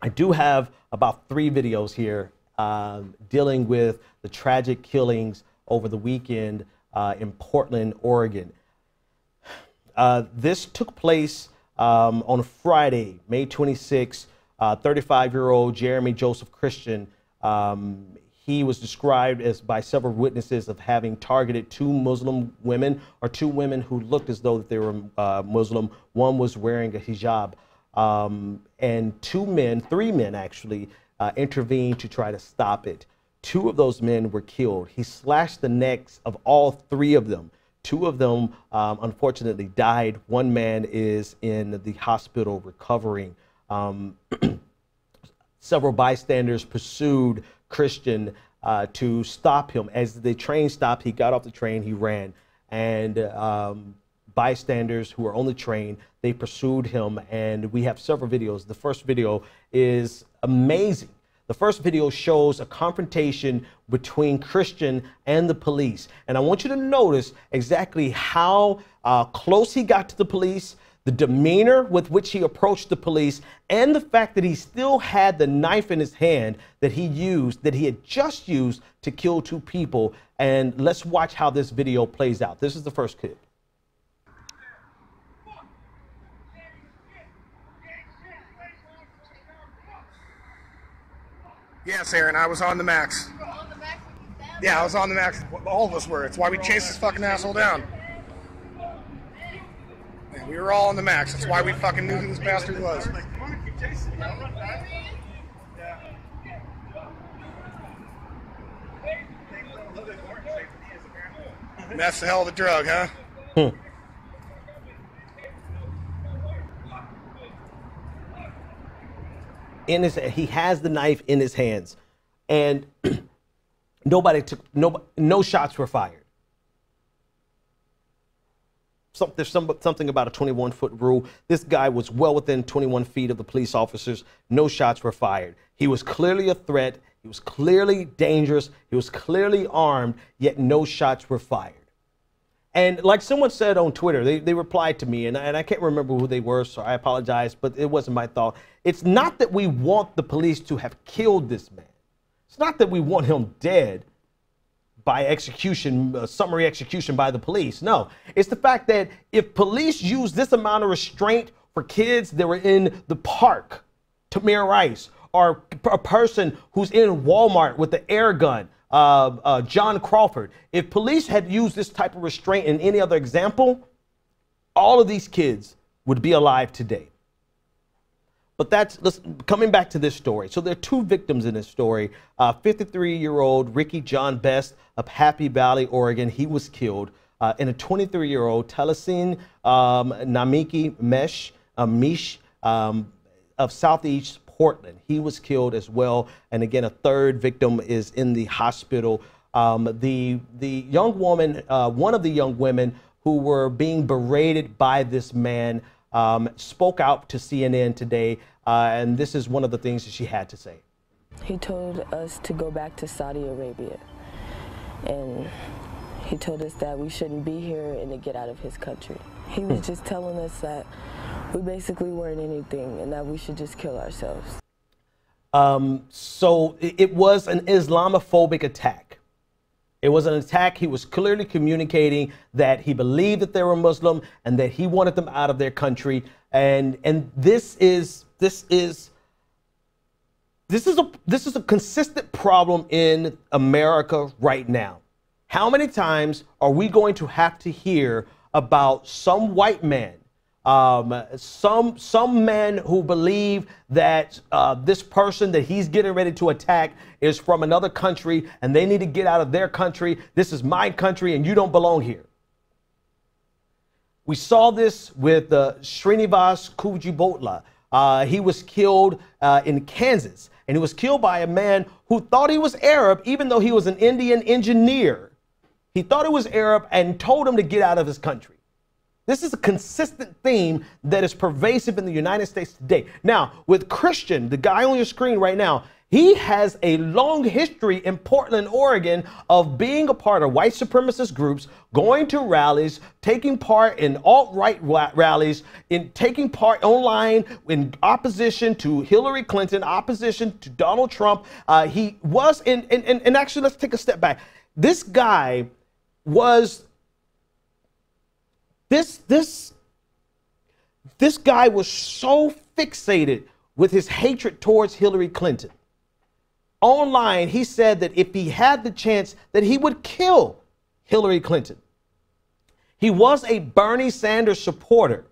I do have about 3 videos here dealing with the tragic killings over the weekend in Portland, Oregon. This took place on Friday, May 26. 35-year-old Jeremy Joseph Christian. He was described as by several witnesses of having targeted 2 Muslim women, or 2 women who looked as though that they were Muslim. One was wearing a hijab, and 3 men actually intervened to try to stop it. 2 of those men were killed. He slashed the necks of all 3 of them. 2 of them unfortunately died. 1 man is in the hospital recovering. Several bystanders pursued Christian to stop him. As the train stopped, he got off the train, he ran, and bystanders who were on the train, they pursued him, and we have several videos. The first video is amazing. The first video shows a confrontation between Christian and the police, and I want you to notice exactly how close he got to the police, the demeanor with which he approached the police, and the fact that he still had the knife in his hand that he had just used to kill 2 people. And let's watch how this video plays out. This is the first clip. Yes, Aaron, I was on the max. Yeah, I was on the max. All of us were. It's why we chased this fucking asshole down. We were all on the max. That's why we fucking knew who this bastard was. That's the hell of a drug, huh? He has the knife in his hands, and no shots were fired. There's something about a 21-foot rule. This guy was well within 21 feet of the police officers. No shots were fired. He was clearly a threat. He was clearly dangerous. He was clearly armed, yet no shots were fired. And like someone said on Twitter, they replied to me, and I can't remember who they were, so I apologize, but it wasn't my thought. It's not that we want the police to have killed this man. It's not that we want him dead by execution, summary execution by the police. No, it's the fact that if police use this amount of restraint for kids that were in the park, Tamir Rice, or a person who's in Walmart with the air gun, John Crawford, if police had used this type of restraint in any other example, all of these kids would be alive today. But coming back to this story. So there are 2 victims in this story. 53-year-old Ricky John Best of Happy Valley, Oregon. He was killed. And a 23-year-old Pedersen Namkai-Meche of Southeast Portland. He was killed as well. And again, a 3rd victim is in the hospital. The young woman, one of the young women who were being berated by this man, spoke out to CNN today, and this is one of the things that she had to say. He told us to go back to Saudi Arabia, and he told us that we shouldn't be here and to get out of his country. He was just telling us that we basically weren't anything and that we should just kill ourselves. So it was an Islamophobic attack. It was an attack. He was clearly communicating that he believed that they were Muslim and that he wanted them out of their country. And this is a consistent problem in America right now. How many times are we going to have to hear about some white man, some men who believe that this person that he's getting ready to attack is from another country and they need to get out of their country. This is my country and you don't belong here. We saw this with Srinivas Kujibotla. He was killed in Kansas, and he was killed by a man who thought he was Arab, even though he was an Indian engineer. He thought it was Arab and told him to get out of his country. This is a consistent theme that is pervasive in the United States today. Now, with Christian, the guy on your screen right now, He has a long history in Portland, Oregon of being a part of white supremacist groups, going to rallies, taking part in alt-right rallies, in taking part online in opposition to Hillary Clinton, opposition to Donald Trump. He was in, and actually, let's take a step back. This guy was, this guy was so fixated with his hatred towards Hillary Clinton. Online, he said that if he had the chance, that he would kill Hillary Clinton. He was a Bernie Sanders supporter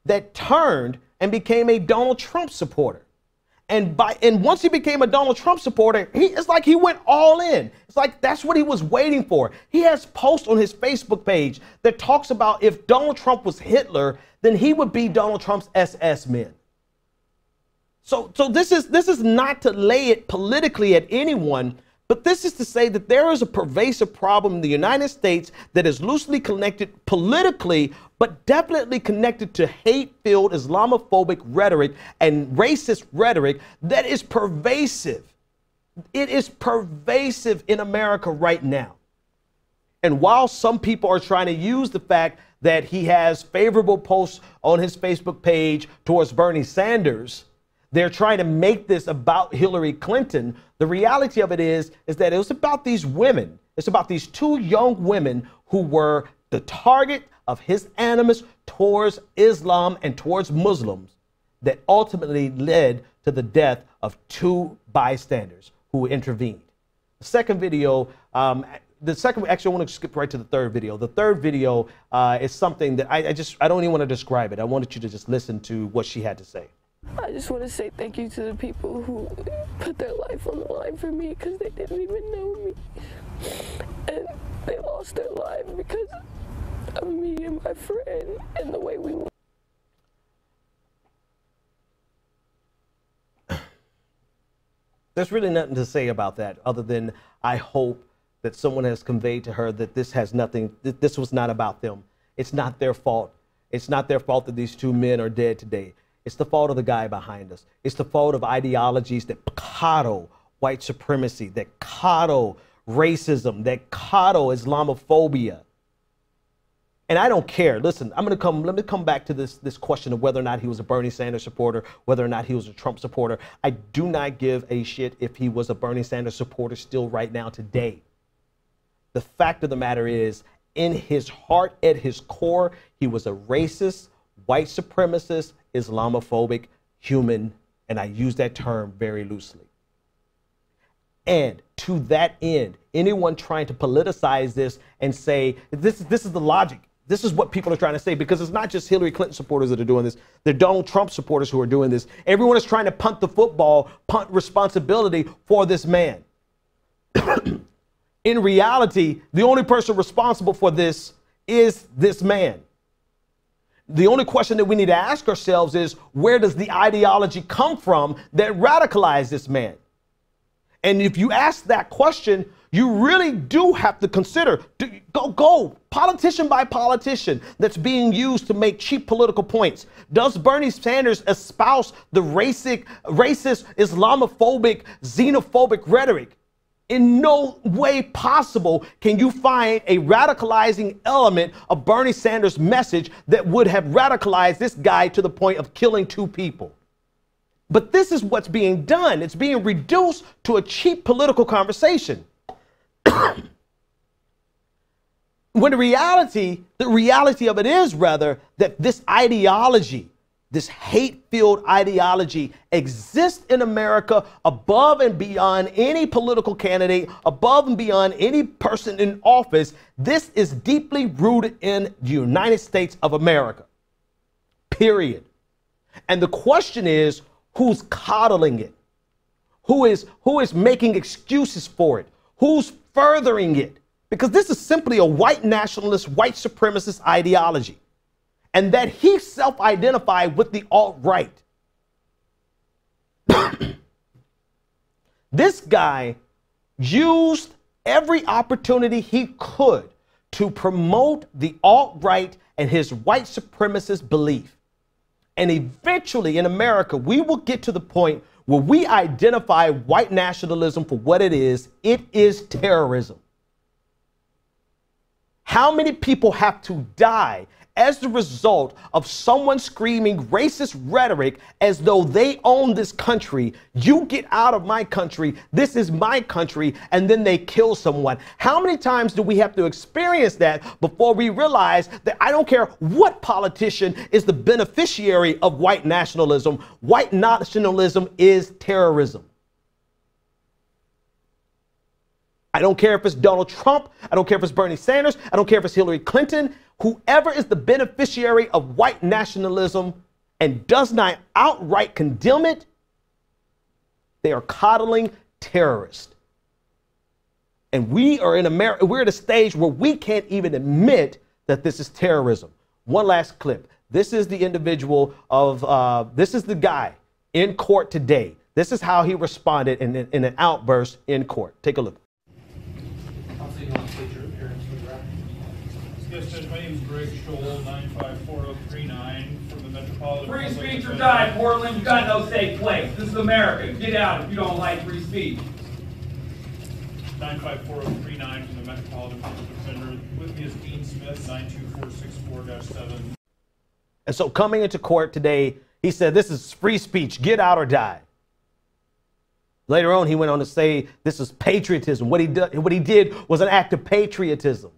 that turned and became a Donald Trump supporter. And once he became a Donald Trump supporter, it's like he went all in. It's like that's what he was waiting for. He has posts on his Facebook page that talks about if Donald Trump was Hitler, then he would be Donald Trump's SS men. So this is not to lay it politically at anyone, but this is to say that there is a pervasive problem in the United States that is loosely connected politically, but definitely connected to hate-filled Islamophobic rhetoric and racist rhetoric that is pervasive. It is pervasive in America right now. And while some people are trying to use the fact that he has favorable posts on his Facebook page towards Bernie Sanders, they're trying to make this about Hillary Clinton. The reality of it is that it was about these women. It's about these two young women who were the target of his animus towards Islam and towards Muslims that ultimately led to the death of two bystanders who intervened. The second video, actually, I want to skip right to the third video. The third video is something that I don't even want to describe it. I wanted you to just listen to what she had to say. I just want to say thank you to the people who put their life on the line for me because they didn't even know me. And they lost their lives because of me and my friend and the way we were. There's really nothing to say about that other than I hope that someone has conveyed to her that this has nothing, that this was not about them. It's not their fault. It's not their fault that these two men are dead today. It's the fault of the guy behind us. It's the fault of ideologies that coddle white supremacy, that coddle racism, that coddle Islamophobia. And I don't care. Listen, let me come back to this question of whether or not he was a Bernie Sanders supporter, whether or not he was a Trump supporter. I do not give a shit if he was a Bernie Sanders supporter still right now today. The fact of the matter is, in his heart, at his core, he was a racist, white supremacist, Islamophobic human, and I use that term very loosely. And to that end, anyone trying to politicize this and say, this is the logic. This is what people are trying to say, because it's not just Hillary Clinton supporters that are doing this. They're Donald Trump supporters who are doing this. Everyone is trying to punt the football, punt responsibility for this man. In reality, the only person responsible for this is this man. The only question that we need to ask ourselves is, where does the ideology come from that radicalized this man? And if you ask that question, you really do have to consider, go politician by politician that's being used to make cheap political points. Does Bernie Sanders espouse the racist, Islamophobic, xenophobic rhetoric? In no way possible can you find a radicalizing element of Bernie Sanders' message that would have radicalized this guy to the point of killing two people. But this is what's being done. It's being reduced to a cheap political conversation. When the reality of it is, rather, that this ideology, this hate-filled ideology exists in America above and beyond any political candidate, above and beyond any person in office. This is deeply rooted in the United States of America, period. And the question is, who's coddling it? Who is making excuses for it? Who's furthering it? Because this is simply a white nationalist, white supremacist ideology. And that he self-identified with the alt-right. This guy used every opportunity he could to promote the alt-right and his white supremacist belief. And eventually in America, we will get to the point where we identify white nationalism for what it is terrorism. How many people have to die as the result of someone screaming racist rhetoric as though they own this country? You get out of my country, this is my country, and then they kill someone. How many times do we have to experience that before we realize that I don't care what politician is the beneficiary of white nationalism is terrorism. I don't care if it's Donald Trump. I don't care if it's Bernie Sanders. I don't care if it's Hillary Clinton. Whoever is the beneficiary of white nationalism and does not outright condemn it, they are coddling terrorists. And we are in America, we're at a stage where we can't even admit that this is terrorism. One last clip. This is the individual this is the guy in court today. This is how he responded in an outburst in court. Take a look. Yes, Judge, my name is Greg Scholl, 9544039 from the Metropolitan. Free speech or die, Portland. You got no safe place. This is America. Get out if you don't like free speech. 9544039 from the Metropolitan Public Defender. With me is Dean Smith, 92464-7. And so coming into court today, he said, this is free speech. Get out or die. Later on, he went on to say this is patriotism. What he did was an act of patriotism.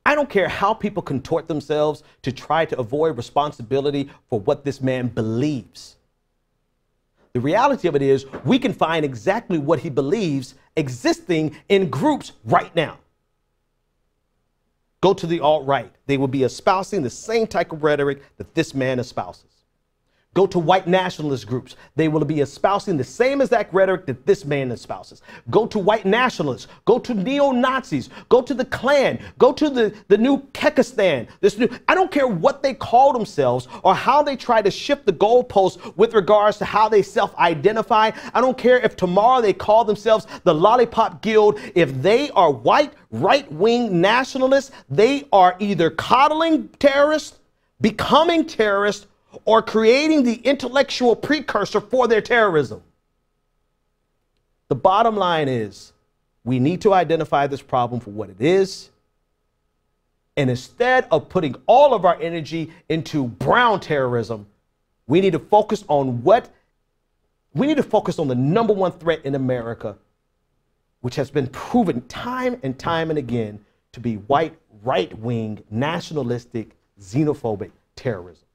I don't care how people contort themselves to try to avoid responsibility for what this man believes. The reality of it is we can find exactly what he believes existing in groups right now. Go to the alt-right. They will be espousing the same type of rhetoric that this man espouses. Go to white nationalist groups. They will be espousing the same exact rhetoric that this man espouses. Go to white nationalists. Go to neo-Nazis. Go to the Klan. Go to the new Kekistan. I don't care what they call themselves or how they try to shift the goalposts with regards to how they self-identify. I don't care if tomorrow they call themselves the Lollipop Guild. If they are white, right-wing nationalists, they are either coddling terrorists, becoming terrorists, or creating the intellectual precursor for their terrorism. The bottom line is we need to identify this problem for what it is. And instead of putting all of our energy into brown terrorism, we need to focus on the number one threat in America, which has been proven time and time and again to be white, right-wing, nationalistic, xenophobic terrorism.